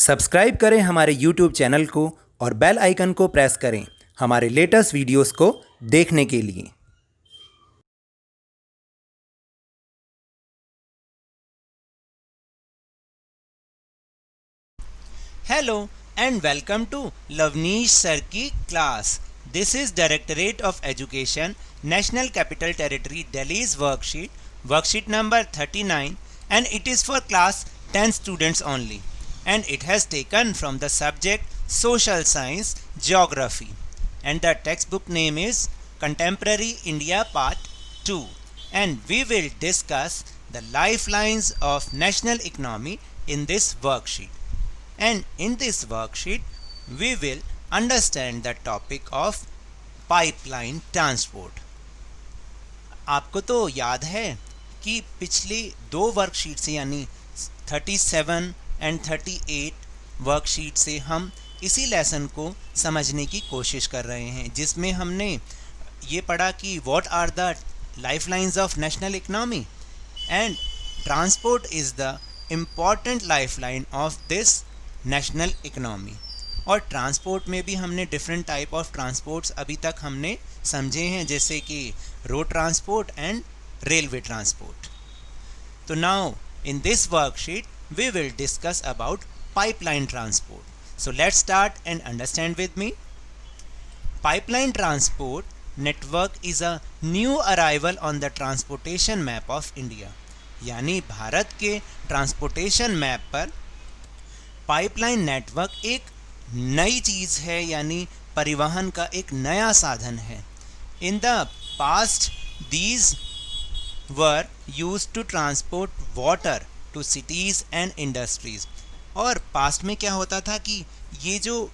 Subscribe करें हमारे YouTube channel को और बेल आइकन को प्रेस करें हमारे लेटेस्ट वीडियोस को देखने के लिए। Hello and welcome to Lavneesh Sir की class. This is Directorate of Education, National Capital Territory, Delhi's worksheet number 39, and it is for class 10 students only. And it has taken from the subject Social Science, Geography. And the textbook name is Contemporary India Part 2. And we will discuss the lifelines of national economy in this worksheet. And in this worksheet we will understand the topic of pipeline transport. आपको तो याद है कि पिछली दो worksheet से यानी 37 and 38 worksheet से हम इसी लेसन को समझने की कोशिश कर रहे हैं, जिसमें हमने ये पढ़ा कि what are the lifelines of national economy and transport is the important lifeline of this national economy. और ट्रांसपोर्ट में भी हमने डिफरेंट टाइप ऑफ ट्रांसपोर्ट्स अभी तक हमने समझे हैं, जैसे कि road transport and railway transport. तो now in this worksheet we will discuss about pipeline transport. So let's start and understand with me. Pipeline transport network is a new arrival on the transportation map of India. यानी भारत के transportation map पर pipeline network एक नई चीज़ है, यानी परिवहन का एक नया साधन है। In the past these were used to transport water to cities and industries. और पास्ट में क्या होता था कि ये जो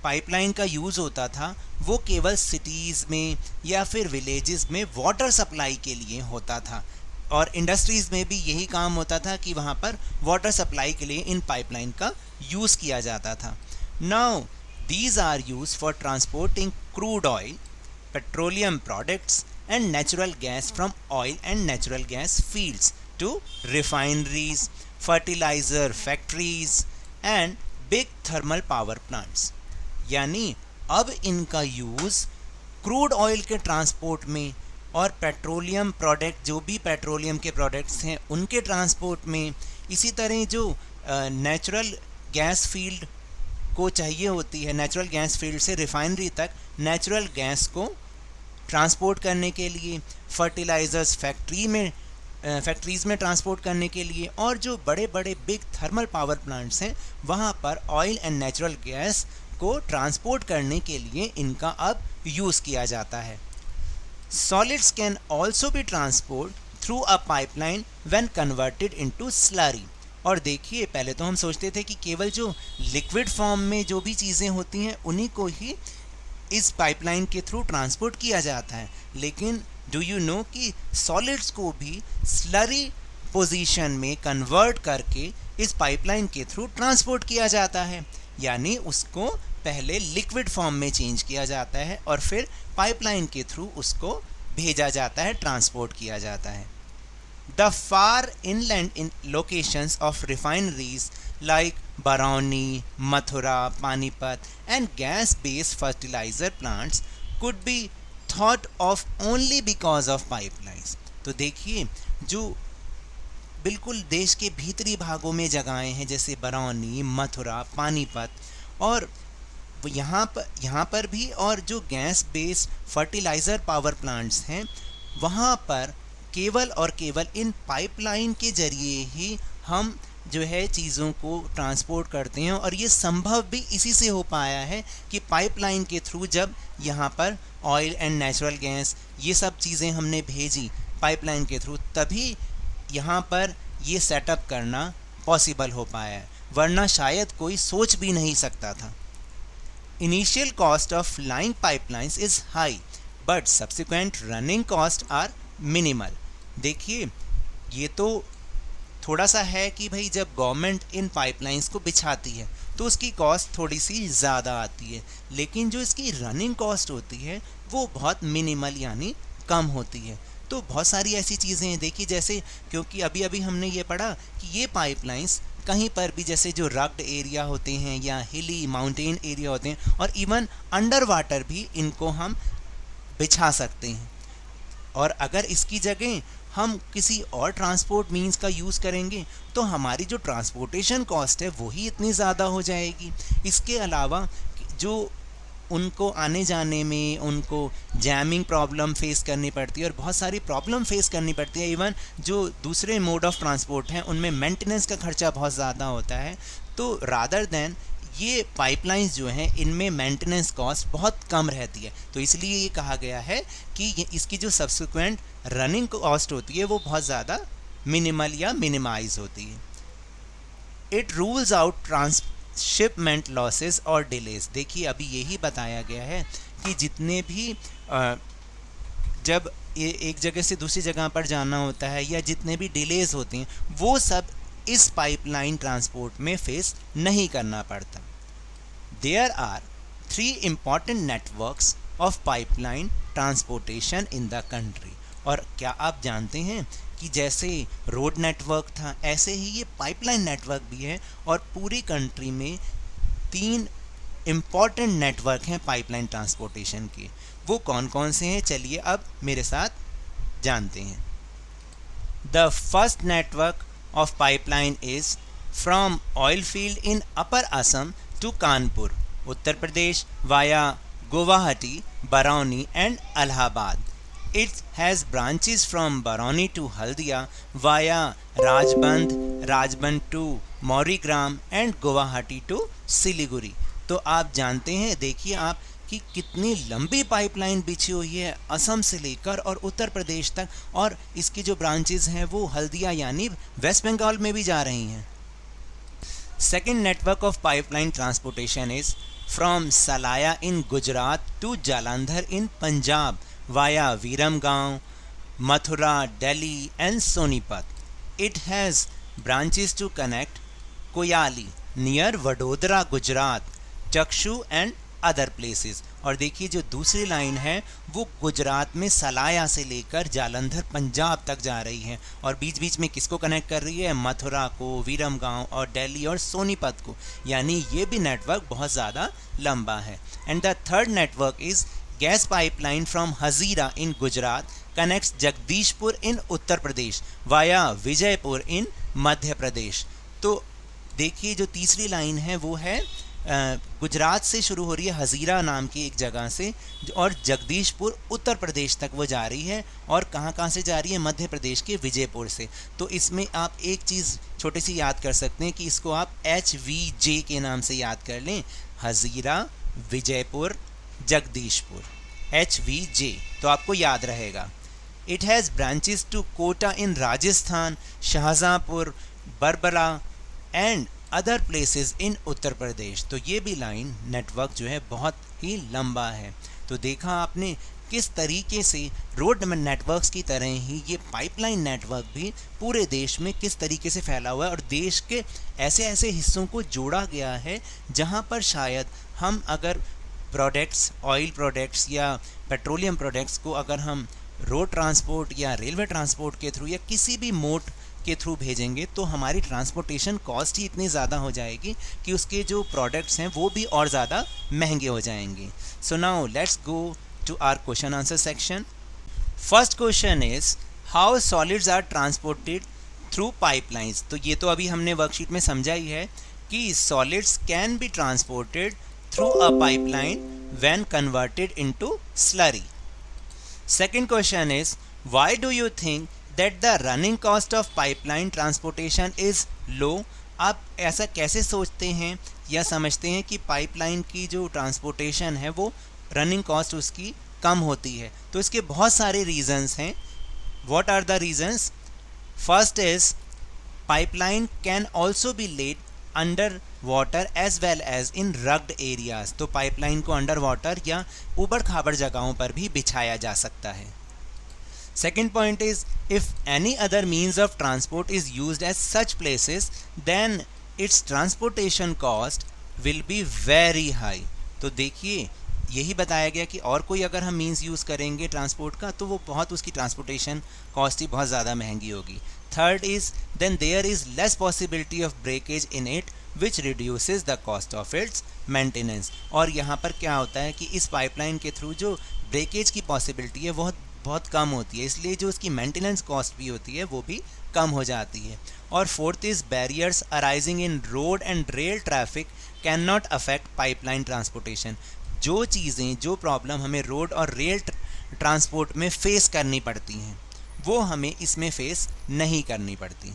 पाइपलाइन का यूज़ होता था वो केवल सिटीज़ में या फिर विलेजेस में वाटर सप्लाई के लिए होता था, और इंडस्ट्रीज़ में भी यही काम होता था कि वहाँ पर वाटर सप्लाई के लिए इन पाइपलाइन का यूज़ किया जाता था। Now these are use for transporting crude oil, petroleum products and natural gas from oil and natural gas fields to refineries, fertiliser factories and big thermal power plants. यानी अब इनका use crude oil के transport में और petroleum product, जो भी petroleum के products हैं उनके ट्रांसपोर्ट में, इसी तरह जो नेचुरल गैस फील्ड को चाहिए होती है, नेचुरल गैस फील्ड से रिफाइनरी तक नेचुरल गैस को ट्रांसपोर्ट करने के लिए, फर्टिलाइज़र्स फैक्ट्रीज़ में ट्रांसपोर्ट करने के लिए, और जो बड़े बड़े बिग थर्मल पावर प्लांट्स हैं वहाँ पर ऑयल एंड नेचुरल गैस को ट्रांसपोर्ट करने के लिए इनका अब यूज़ किया जाता है। Solids can also be transported through a pipeline when converted into slurry। और देखिए, पहले तो हम सोचते थे कि केवल जो लिक्विड फॉर्म में जो भी चीज़ें होती हैं उन्हीं को ही इस पाइपलाइन के थ्रू ट्रांसपोर्ट किया जाता है, लेकिन डू यू नो कि सॉलिड्स को भी स्लरी पोजीशन में कन्वर्ट करके इस पाइपलाइन के थ्रू ट्रांसपोर्ट किया जाता है। यानी उसको पहले लिक्विड फॉर्म में चेंज किया जाता है और फिर पाइपलाइन के थ्रू उसको भेजा जाता है, ट्रांसपोर्ट किया जाता है। The far inland in locations of refineries like Barauni, Mathura, Panipat and gas based fertiliser plants could be thought of only because of pipelines. तो देखिए, जो बिल्कुल देश के भीतरी भागों में जगहें हैं जैसे बरौनी, मथुरा, पानीपत, और यहाँ पर भी, और जो gas based fertiliser power plants हैं वहाँ पर केवल और केवल इन पाइपलाइन के ज़रिए ही हम जो है चीज़ों को ट्रांसपोर्ट करते हैं। और ये संभव भी इसी से हो पाया है कि पाइपलाइन के थ्रू जब यहाँ पर ऑयल एंड नेचुरल गैस ये सब चीज़ें हमने भेजी पाइपलाइन के थ्रू, तभी यहाँ पर ये सेटअप करना पॉसिबल हो पाया है, वरना शायद कोई सोच भी नहीं सकता था। Initial cost of laying pipelines is high, but subsequent running costs are minimal। देखिए, ये तो थोड़ा सा है कि भाई जब गवर्नमेंट इन पाइपलाइंस को बिछाती है तो उसकी कॉस्ट थोड़ी सी ज़्यादा आती है, लेकिन जो इसकी रनिंग कॉस्ट होती है वो बहुत मिनिमल यानी कम होती है। तो बहुत सारी ऐसी चीज़ें हैं, देखिए जैसे, क्योंकि अभी अभी हमने ये पढ़ा कि ये पाइपलाइंस कहीं पर भी जैसे जो रग्ड एरिया होते हैं या हिली माउंटेन एरिया होते हैं, और इवन अंडर वाटर भी इनको हम बिछा सकते हैं। और अगर इसकी जगह हम किसी और ट्रांसपोर्ट मींस का यूज़ करेंगे तो हमारी जो ट्रांसपोर्टेशन कॉस्ट है वही इतनी ज़्यादा हो जाएगी। इसके अलावा जो उनको आने जाने में उनको जैमिंग प्रॉब्लम फेस करनी पड़ती है और बहुत सारी प्रॉब्लम फेस करनी पड़ती है। इवन जो दूसरे मोड ऑफ ट्रांसपोर्ट हैं उनमें मेंटेनेंस का खर्चा बहुत ज़्यादा होता है। तो रादर देन ये पाइपलाइंस जो हैं इनमें मेंटेनेंस कॉस्ट बहुत कम रहती है, तो इसलिए ये कहा गया है कि इसकी जो सब्सिक्वेंट रनिंग कॉस्ट होती है वो बहुत ज़्यादा मिनिमल या मिनिमाइज होती है। It rules out transshipment losses और डिलेज। देखिए अभी यही बताया गया है कि जितने भी जब एक जगह से दूसरी जगह पर जाना होता है या जितने भी डिलेज होते हैं वो सब इस पाइपलाइन ट्रांसपोर्ट में फेस नहीं करना पड़ता। There are 3 important networks of pipeline transportation in the country. और क्या आप जानते हैं कि जैसे रोड नेटवर्क था ऐसे ही ये पाइपलाइन नेटवर्क भी है, और पूरी कंट्री में 3 इम्पॉर्टेंट नेटवर्क हैं पाइपलाइन ट्रांसपोर्टेशन के। वो कौन कौन से हैं चलिए अब मेरे साथ जानते हैं। The first network of pipeline is from oil field in Upper Assam to Kanpur, Uttar Pradesh via Guwahati, Barauni and Allahabad. It has branches from Barauni to Haldia via Rajband to Maurigram and Guwahati to Siliguri। तो आप जानते हैं, देखिए आप कि कितनी लंबी pipeline बिछी हुई है असम से लेकर और उत्तर प्रदेश तक, और इसकी जो ब्रांचेस हैं वो हल्दिया यानी वेस्ट बंगाल में भी जा रही हैं। Second network of pipeline transportation is from Salaya in Gujarat to Jalandhar in Punjab via Viramgam, Mathura, Delhi and Sonipat. It has branches to connect Koyali near Vadodara Gujarat, Chakshu and other places. और देखिए जो दूसरी लाइन है वो गुजरात में सलाया से लेकर जालंधर पंजाब तक जा रही है, और बीच बीच में किसको कनेक्ट कर रही है, मथुरा को, विरमगांव और दिल्ली और सोनीपत को, यानी ये भी नेटवर्क बहुत ज़्यादा लंबा है। And the third network is gas pipeline from Hazira in Gujarat connects Jagdishpur in Uttar Pradesh via Vijaypur in Madhya Pradesh. तो देखिए जो तीसरी लाइन है वो है गुजरात से शुरू हो रही है हजीरा नाम की एक जगह से, और जगदीशपुर उत्तर प्रदेश तक वो जा रही है, और कहाँ से जा रही है, मध्य प्रदेश के विजयपुर से। तो इसमें आप एक चीज़ छोटी सी याद कर सकते हैं कि इसको आप HVJ के नाम से याद कर लें, हजीरा विजयपुर जगदीशपुर, HVJ, तो आपको याद रहेगा। It has branches to Kota in Rajasthan, Shahjahanpur, Babrala and other places in Uttar Pradesh. तो ये भी लाइन नेटवर्क जो है बहुत ही लंबा है। तो देखा आपने किस तरीके से रोड नेटवर्क्स की तरह ही ये पाइपलाइन नेटवर्क भी पूरे देश में किस तरीके से फैला हुआ है, और देश के ऐसे ऐसे हिस्सों को जोड़ा गया है जहाँ पर शायद हम अगर प्रोडक्ट्स, ऑयल प्रोडक्ट्स या पेट्रोलियम प्रोडक्ट्स को अगर हम रोड ट्रांसपोर्ट या रेलवे ट्रांसपोर्ट के थ्रू या किसी भी मोड के थ्रू भेजेंगे तो हमारी ट्रांसपोर्टेशन कॉस्ट ही इतनी ज़्यादा हो जाएगी कि उसके जो प्रोडक्ट्स हैं वो भी और ज़्यादा महंगे हो जाएंगे। So now let's go to our question answer section. First question is how solids are transported through pipelines. तो ये तो अभी हमने वर्कशीट में समझा ही है कि solids can be transported through a pipeline when converted into slurry. Second question is why do you think that the running cost of pipeline transportation is low। आप ऐसा कैसे सोचते हैं या समझते हैं कि पाइपलाइन की जो ट्रांसपोर्टेशन है वो रनिंग कॉस्ट उसकी कम होती है। तो इसके बहुत सारे रीजंस हैं। What are the reasons? First is pipeline can also be laid under water as well as in rugged areas. तो पाइपलाइन को अंडर वाटर या ऊबड़ खाबड़ जगहों पर भी बिछाया जा सकता है। Second point is if any other means of transport is used at such places then its transportation cost will be very high। तो देखिए यही बताया गया कि और कोई अगर हम मीन्स यूज़ करेंगे ट्रांसपोर्ट का तो वो बहुत उसकी ट्रांसपोर्टेशन कॉस्ट ही बहुत ज़्यादा महंगी होगी। Third is then there is less possibility of breakage in it which reduces the cost of its maintenance. और यहाँ पर क्या होता है कि इस पाइपलाइन के थ्रू जो ब्रेकेज की पॉसिबिलिटी है बहुत कम होती है, इसलिए जो उसकी मेंटेनेंस कॉस्ट भी होती है वो भी कम हो जाती है. और fourth is barriers arising in road and rail traffic can not affect pipeline transportation. जो चीज़ें जो प्रॉब्लम हमें रोड और रेल ट्रांसपोर्ट में फेस करनी पड़ती हैं वो हमें इसमें फेस नहीं करनी पड़ती.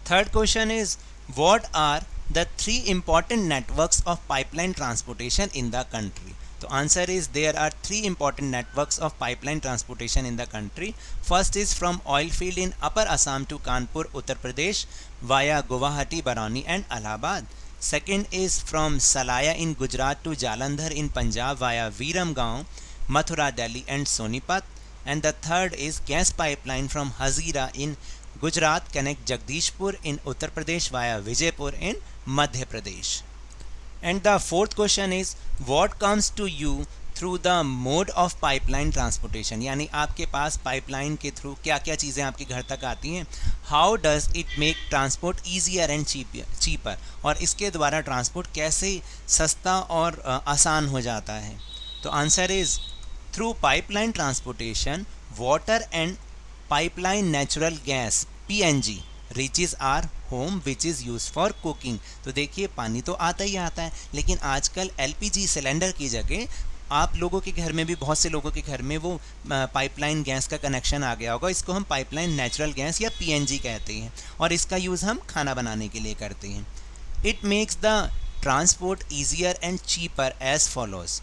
Third question is what are the 3 important networks of pipeline transportation in the country. तो answer is there are 3 important networks of pipeline transportation in the country. First is from oil field in Upper Assam to Kanpur, Uttar Pradesh via Guwahati, Barauni and Allahabad. Second is from Salaya in Gujarat to Jalandhar in Punjab via Viramgaon, Mathura, Delhi and Sonipat. And the third is gas pipeline from Hazira in Gujarat connect Jagdishpur in Uttar Pradesh via Vijaypur in Madhya Pradesh. And the fourth question is what comes to you through the mode of pipeline transportation. यानी आपके पास pipeline के through क्या क्या चीज़ें आपके घर तक आती हैं. How does it make transport easier and cheaper. और इसके द्वारा ट्रांसपोर्ट कैसे सस्ता और आसान हो जाता है. तो answer is through pipeline transportation water and pipeline natural gas PNG reaches our home which is used for cooking. तो देखिए पानी तो आता ही आता है, लेकिन आजकल LPG सिलेंडर की जगह आप लोगों के घर में भी बहुत से लोगों के घर में वो पाइपलाइन गैस का कनेक्शन आ गया होगा. इसको हम पाइपलाइन नेचुरल गैस या PNG कहते हैं और इसका यूज़ हम खाना बनाने के लिए करते हैं. It makes the transport easier and cheaper as follows.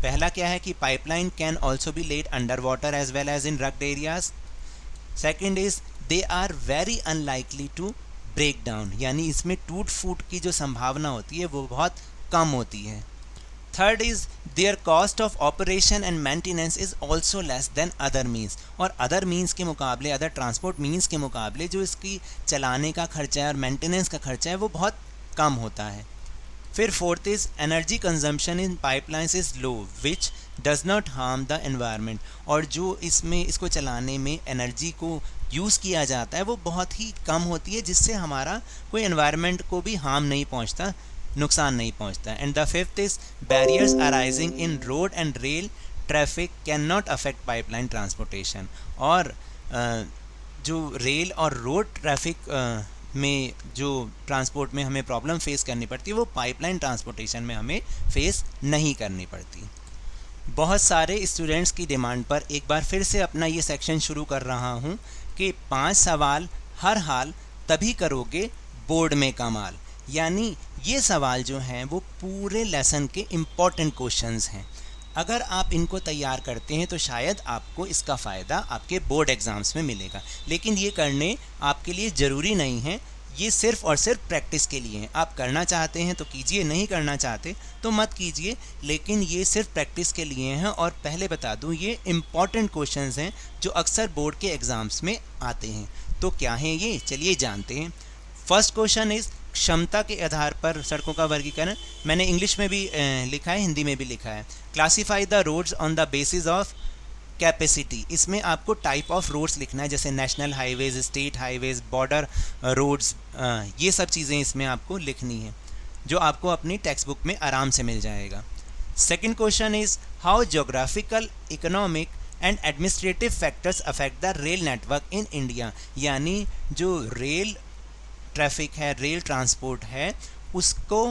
पहला क्या है कि pipeline can also be laid under water as well as in rugged areas. Second is they are very unlikely to break down, यानी इसमें टूट फूट की जो संभावना होती है वो बहुत कम होती है. Third is there cost of operation and maintenance is also less than other means. और अदर मीन्स के मुकाबले, अदर ट्रांसपोर्ट मीन्स के मुकाबले जो इसकी चलाने का खर्चा है और मेंटेनेंस का खर्चा है वो बहुत कम होता है. फिर fourth is energy consumption in pipelines is low which does not harm the environment. और जो इसमें इसको चलाने में एनर्जी को यूज़ किया जाता है वो बहुत ही कम होती है, जिससे हमारा कोई एनवायरनमेंट को भी हार्म नहीं पहुंचता, नुकसान नहीं पहुंचता. And the fifth is barriers arising in road and rail traffic can not affect pipeline transportation. और जो रेल और रोड ट्रैफिक में जो ट्रांसपोर्ट में हमें प्रॉब्लम फेस करनी पड़ती है वो पाइपलाइन ट्रांसपोर्टेशन में हमें फेस नहीं करनी पड़ती. बहुत सारे स्टूडेंट्स की डिमांड पर एक बार फिर से अपना ये सेक्शन शुरू कर रहा हूँ कि 5 सवाल हर हाल तभी करोगे बोर्ड में कमाल. यानी ये सवाल जो हैं वो पूरे लेसन के इम्पॉर्टेंट क्वेश्चंस हैं. अगर आप इनको तैयार करते हैं तो शायद आपको इसका फ़ायदा आपके बोर्ड एग्ज़ाम्स में मिलेगा, लेकिन ये करने आपके लिए ज़रूरी नहीं है. ये सिर्फ़ और सिर्फ प्रैक्टिस के लिए हैं. आप करना चाहते हैं तो कीजिए, नहीं करना चाहते तो मत कीजिए, लेकिन ये सिर्फ प्रैक्टिस के लिए हैं. और पहले बता दूं ये इम्पॉर्टेंट क्वेश्चंस हैं जो अक्सर बोर्ड के एग्ज़ाम्स में आते हैं. तो क्या हैं ये, चलिए जानते हैं. फर्स्ट क्वेश्चन इज़ क्षमता के आधार पर सड़कों का वर्गीकरण. मैंने इंग्लिश में भी लिखा है, हिंदी में भी लिखा है. Classify the roads on the basis of capacity. इसमें आपको टाइप ऑफ रोड्स लिखना है, जैसे national highways, state highways, border roads, ये सब चीज़ें इसमें आपको लिखनी है जो आपको अपनी टेक्स्ट बुक में आराम से मिल जाएगा. Second question is how geographical, economic and administrative factors affect the rail network in India. यानी जो रेल ट्रैफिक है, रेल ट्रांसपोर्ट है, उसको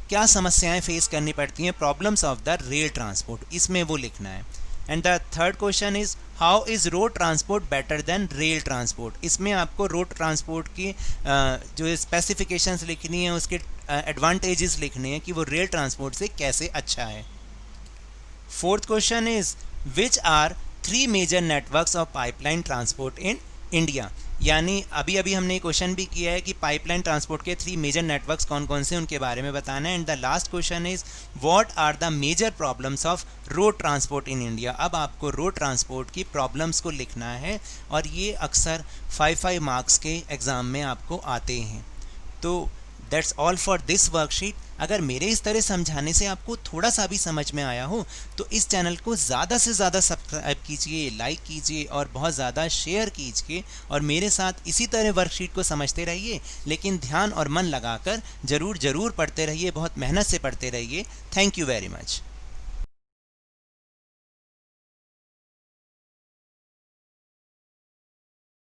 क्या समस्याएं फेस करनी पड़ती हैं, problems of the rail transport, इसमें वो लिखना है. And the third question is how is road transport better than rail transport. इसमें आपको रोड ट्रांसपोर्ट की जो स्पेसिफिकेशंस लिखनी है, उसके एडवांटेजेस लिखने हैं कि वो रेल ट्रांसपोर्ट से कैसे अच्छा है. Fourth question is which are 3 major networks of pipeline transport in India. यानी अभी अभी हमने क्वेश्चन भी किया है कि पाइपलाइन ट्रांसपोर्ट के 3 मेजर नेटवर्क्स कौन कौन से उनके बारे में बताना है. And the last question is what are the major problems of road transport in India. अब आपको रोड ट्रांसपोर्ट की प्रॉब्लम्स को लिखना है और ये अक्सर 5 मार्क्स के एग्ज़ाम में आपको आते हैं. तो that's all for this worksheet. अगर मेरे इस तरह समझाने से आपको थोड़ा सा भी समझ में आया हो तो इस चैनल को ज़्यादा से ज़्यादा सब्सक्राइब कीजिए, लाइक कीजिए और बहुत ज़्यादा शेयर कीजिए और मेरे साथ इसी तरह वर्कशीट को समझते रहिए, लेकिन ध्यान और मन लगाकर ज़रूर पढ़ते रहिए, बहुत मेहनत से पढ़ते रहिए। Thank you very much.